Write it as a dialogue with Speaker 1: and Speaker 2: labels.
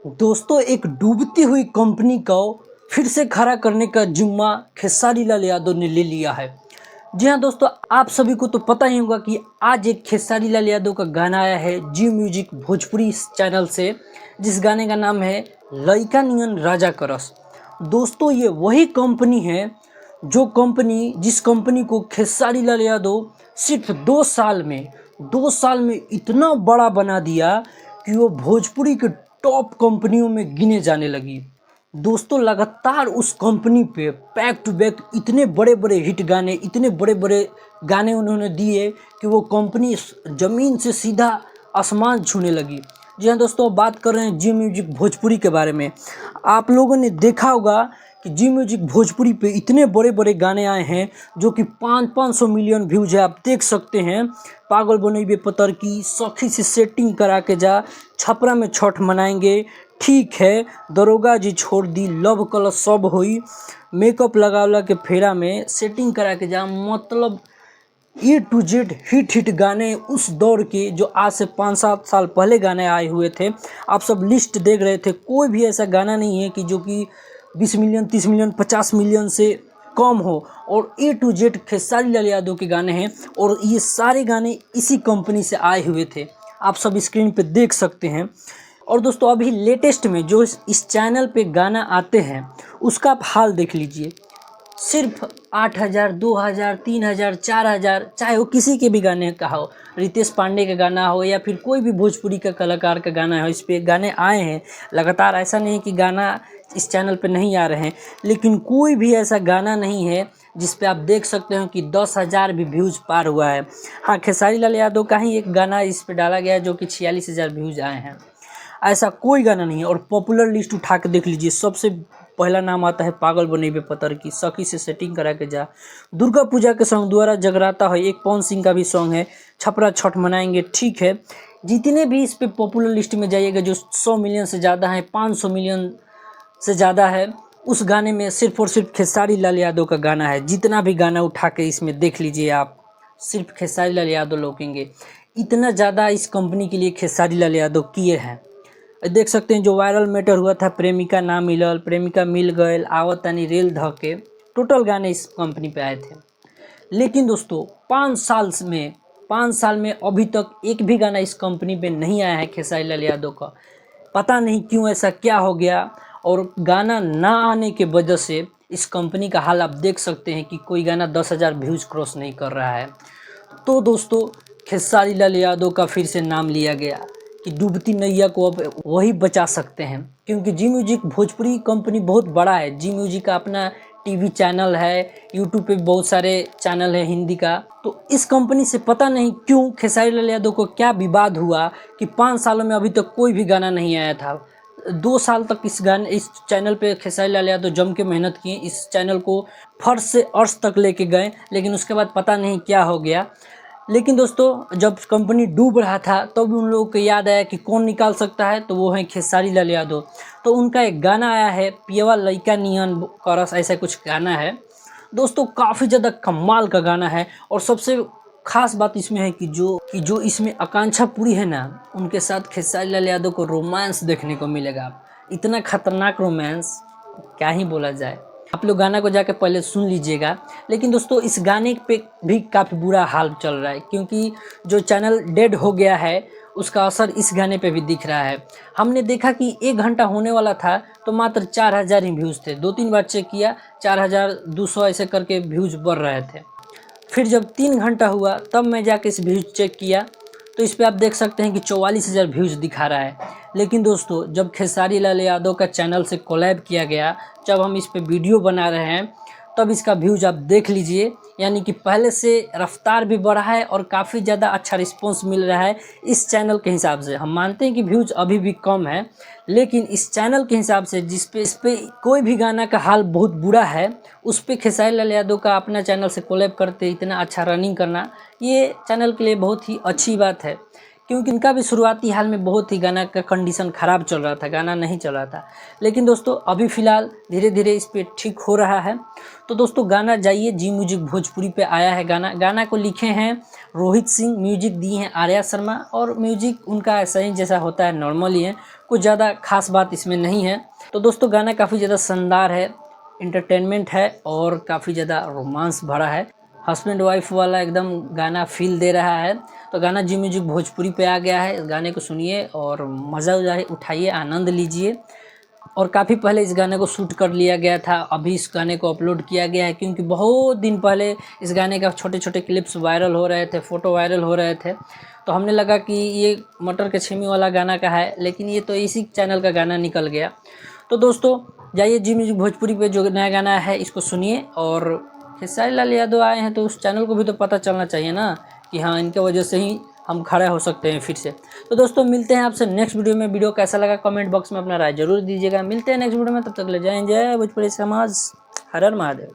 Speaker 1: दोस्तों, एक डूबती हुई कंपनी को फिर से खड़ा करने का जिम्मा खेसारी लाल यादव ने ले लिया है। जी हाँ दोस्तों, आप सभी को तो पता ही होगा कि आज एक खेसारी लाल यादव का गाना आया है जी म्यूजिक भोजपुरी इस चैनल से, जिस गाने का नाम है लइका नियन राजा करस। दोस्तों, ये वही कंपनी है जिस कंपनी को खेसारी लाल यादव सिर्फ 2 साल में इतना बड़ा बना दिया कि वो भोजपुरी के टॉप कंपनियों में गिने जाने लगी। दोस्तों, लगातार उस कंपनी पे बैक टू बैक इतने बड़े बड़े गाने उन्होंने दिए कि वो कंपनी ज़मीन से सीधा आसमान छूने लगी। जी हाँ दोस्तों, बात कर रहे हैं जी म्यूजिक भोजपुरी के बारे में। आप लोगों ने देखा होगा कि जी म्यूजिक भोजपुरी पे इतने बड़े बड़े गाने आए हैं जो कि 500 मिलियन व्यूज है। आप देख सकते हैं पागल बनैबे पतर की, सखी से सेटिंग करा के जा, छपरा में छठ मनाएंगे, ठीक है, दरोगा जी छोड़ दी, लव कलर सब हुई, मेकअप लगा के फेरा में, सेटिंग करा के जा, मतलब ए टू जेड हिट गाने उस दौर के जो आज से 5-7 साल पहले गाने आए हुए थे। आप सब लिस्ट देख रहे थे, कोई भी ऐसा गाना नहीं है कि जो कि 20 मिलियन, 30 मिलियन, 50 मिलियन से कम हो। और ए टू जेड खेसारी लाल यादव के गाने हैं और ये सारे गाने इसी कंपनी से आए हुए थे। आप सब स्क्रीन पे देख सकते हैं। और दोस्तों, अभी लेटेस्ट में जो इस चैनल पे गाना आते हैं उसका आप हाल देख लीजिए। सिर्फ 8,000, 2,000, 3,000, 4,000, चाहे वो किसी के भी गाने का हो, रितेश पांडे का गाना हो या फिर कोई भी भोजपुरी का कलाकार का गाना हो, इस पे गाने आए हैं लगातार। ऐसा नहीं कि गाना इस चैनल पे नहीं आ रहे हैं, लेकिन कोई भी ऐसा गाना नहीं है जिस पे आप देख सकते हो कि 10,000 भी व्यूज़ पार हुआ है। हाँ, खेसारी लाल यादव का ही एक गाना इस पे डाला गया है जो कि 46,000 व्यूज़ आए हैं। ऐसा कोई गाना नहीं है। और पॉपुलर लिस्ट उठा के देख लीजिए, सबसे पहला नाम आता है पागल बनैबे पतर की, सखी से सेटिंग करा के जा, दुर्गा पूजा के सॉन्ग द्वारा जगराता है, एक पवन सिंह का भी सॉन्ग है, छपरा छठ मनाएंगे, ठीक है। जितने भी इस पे पॉपुलर लिस्ट में जाइएगा जो 100 मिलियन से ज़्यादा है, 500 मिलियन से ज़्यादा है, उस गाने में सिर्फ और सिर्फ खेसारी लाल यादव का गाना है। जितना भी गाना उठा के इसमें देख लीजिए आप, सिर्फ खेसारी लाल यादव लौकेंगे। इतना ज़्यादा इस कंपनी के लिए खेसारी लाल यादव किए हैं। देख सकते हैं जो वायरल मैटर हुआ था, प्रेमिका ना मिलल, प्रेमिका मिल गयल, आवत तानी रेल धके, टोटल गाने इस कंपनी पे आए थे। लेकिन दोस्तों, 5 साल में अभी तक एक भी गाना इस कंपनी पे नहीं आया है खेसारी लाल यादव का। पता नहीं क्यों, ऐसा क्या हो गया। और गाना ना आने के वजह से इस कंपनी का हाल आप देख सकते हैं कि कोई गाना 10,000 व्यूज़ क्रॉस नहीं कर रहा है। तो दोस्तों, खेसारी लाल यादव का फिर से नाम लिया गया कि डूबती नैया को अब वही बचा सकते हैं, क्योंकि जी म्यूजिक भोजपुरी कंपनी बहुत बड़ा है। जी म्यूजिक का अपना टीवी चैनल है, यूट्यूब पे बहुत सारे चैनल है हिंदी का। तो इस कंपनी से पता नहीं क्यों खेसारी लाल यादव को क्या विवाद हुआ कि 5 सालों में अभी तक कोई भी गाना नहीं आया था। 2 साल तक इस चैनल पे खेसारी लाल यादव जम के मेहनत किए, इस चैनल को फर्श से अर्श तक लेके गए, लेकिन उसके बाद पता नहीं क्या हो गया। लेकिन दोस्तों, जब कंपनी डूब रहा था तब तो उन लोगों को याद आया कि कौन निकाल सकता है, तो वो है खेसारी लाल यादव। तो उनका एक गाना आया है, पियवा लइका नियन करस, ऐसा कुछ गाना है दोस्तों, काफ़ी ज़्यादा कमाल का गाना है। और सबसे खास बात इसमें है कि जो इसमें आकांक्षा पूरी है ना, उनके साथ खेसारी लाल यादव को रोमांस देखने को मिलेगा। इतना खतरनाक रोमांस, क्या ही बोला जाए। आप लोग गाना को जाकर पहले सुन लीजिएगा। लेकिन दोस्तों, इस गाने पे भी काफ़ी बुरा हाल चल रहा है, क्योंकि जो चैनल डेड हो गया है उसका असर इस गाने पे भी दिख रहा है। हमने देखा कि 1 घंटा होने वाला था तो मात्र 4,000 ही व्यूज़ थे। 2-3 बार चेक किया, 4,200 ऐसे करके व्यूज़ बढ़ रहे थे। फिर जब 3 घंटा हुआ तब मैं जाके इस व्यूज़ चेक किया, तो इस पे आप देख सकते हैं कि 44,000 व्यूज़ दिखा रहा है। लेकिन दोस्तों, जब खेसारी लाल यादव का चैनल से कोलैब किया गया, जब हम इस पे वीडियो बना रहे हैं, तब इसका व्यूज़ आप देख लीजिए, यानी कि पहले से रफ्तार भी बढ़ा है और काफ़ी ज़्यादा अच्छा रिस्पॉन्स मिल रहा है इस चैनल के हिसाब से। हम मानते हैं कि व्यूज़ अभी भी कम है, लेकिन इस चैनल के हिसाब से इस पे कोई भी गाना का हाल बहुत बुरा है, उस पे खेसारी लाल यादव का अपना चैनल से कोलैब करते इतना अच्छा रनिंग करना, ये चैनल के लिए बहुत ही अच्छी बात है। क्योंकि इनका भी शुरुआती हाल में बहुत ही गाना का कंडीशन ख़राब चल रहा था, गाना नहीं चल रहा था। लेकिन दोस्तों अभी फ़िलहाल धीरे धीरे इस पर ठीक हो रहा है। तो दोस्तों गाना जाइए जी म्यूजिक भोजपुरी पे आया है गाना को लिखे हैं रोहित सिंह, म्यूजिक दी हैं आर्या शर्मा, और म्यूजिक उनका ऐसा ही जैसा होता है नॉर्मल ही है, कुछ ज़्यादा खास बात इसमें नहीं है। तो दोस्तों गाना काफ़ी ज़्यादा शानदार है, इंटरटेनमेंट है और काफ़ी ज़्यादा रोमांस भरा है, हस्बैंड वाइफ वाला एकदम गाना फील दे रहा है। तो गाना जी म्यूजिक भोजपुरी पे आ गया है, इस गाने को सुनिए और मज़ा उठाइए, आनंद लीजिए। और काफ़ी पहले इस गाने को शूट कर लिया गया था, अभी इस गाने को अपलोड किया गया है, क्योंकि बहुत दिन पहले इस गाने का छोटे छोटे क्लिप्स वायरल हो रहे थे, फ़ोटो वायरल हो रहे थे। तो हमने लगा कि ये मटर के छीमी वाला गाना का है, लेकिन ये तो इसी चैनल का गाना निकल गया। तो दोस्तों जाइए जी म्यूजिक भोजपुरी पे जो नया गाना है इसको सुनिए। और खेसारी लाल यादव आए हैं तो उस चैनल को भी तो पता चलना चाहिए ना कि हाँ इनके वजह से ही हम खड़े हो सकते हैं फिर से। तो दोस्तों मिलते हैं आपसे नेक्स्ट वीडियो में। वीडियो कैसा लगा कमेंट बॉक्स में अपना राय जरूर दीजिएगा। मिलते हैं नेक्स्ट वीडियो में, तब तक ले जाएं जय भोजपुरी समाज, हर हर महादेव।